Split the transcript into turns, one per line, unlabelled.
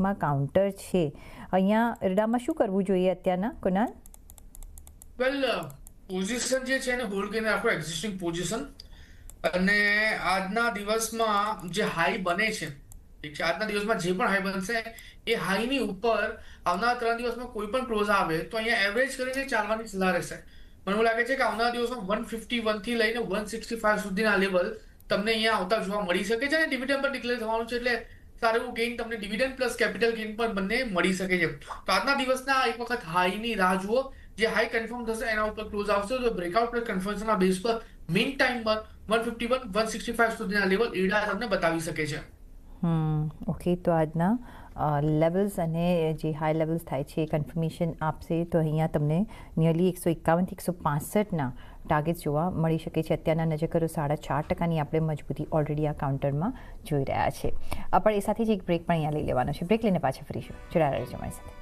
બ્રેકમાં counter છે, અહીંયા એરડામાં શું કરવું જોઈએ અત્યારના, કુનાલ?
વેલ, પોઝિશન જે છે એને હોલ્ડ કરીને રાખો, એક્ઝિસ્ટિંગ પોઝિશન. અને આજના દિવસમાં જે હાઈ બને છે, ઠીક છે, આજના દિવસમાં જે પણ હાઈ બનશે એ હાઈની ઉપર આવનારા 3 દિવસમાં કોઈ પણ ક્લોઝ આવે તો અહીંયા એવરેજ કરીને ચાલવાની સલાહ રહેશે. મને એવું લાગે છે કે આવનારા દિવસમાં 151 થી લઈને 165 સુધીના લેવલ તમને અહીંયા આવતા જોવા મળી શકે છે. અને ડિવિડન્ડ પણ ડિક્લેર થવાનું છે, એટલે સારું એવું ગેઇન તમને ડિવિડન્ડ પ્લસ કેપિટલ ગેઇન પણ બંને મળી શકે છે. તો આજના દિવસના એક વખત હાઈની રાહ જુઓ. જે હાઈ કન્ફર્મ થશે એના ઉપર ક્લોઝ આવશે તો બ્રેકઆઉટ પ્લસ કન્ફર્મેશનના બેઝ પર મીન ટાઈમ પર 151 165 સુધીના લેવલ ઈડા તમને બતાવી શકે છે.
ઓકે, તો આજના લેવલ્સ અને જે હાઈ લેવલ્સ થાય છે એ કન્ફર્મેશન આપશે તો અહીંયા તમને નિયરલી 151 થી 165ના ટાર્ગેટ્સ જોવા મળી શકે છે. અત્યારના નજર કરો 4.5% આપણે મજબૂતી ઓલરેડી આ કાઉન્ટરમાં જોઈ રહ્યા છે. પણ એ સાથે જ એક બ્રેક પણ અહીંયા લઈ લેવાનો છે. બ્રેક લઈને પાછા ફરીશું. જોડાયેલા રહેજો અમારી સાથે.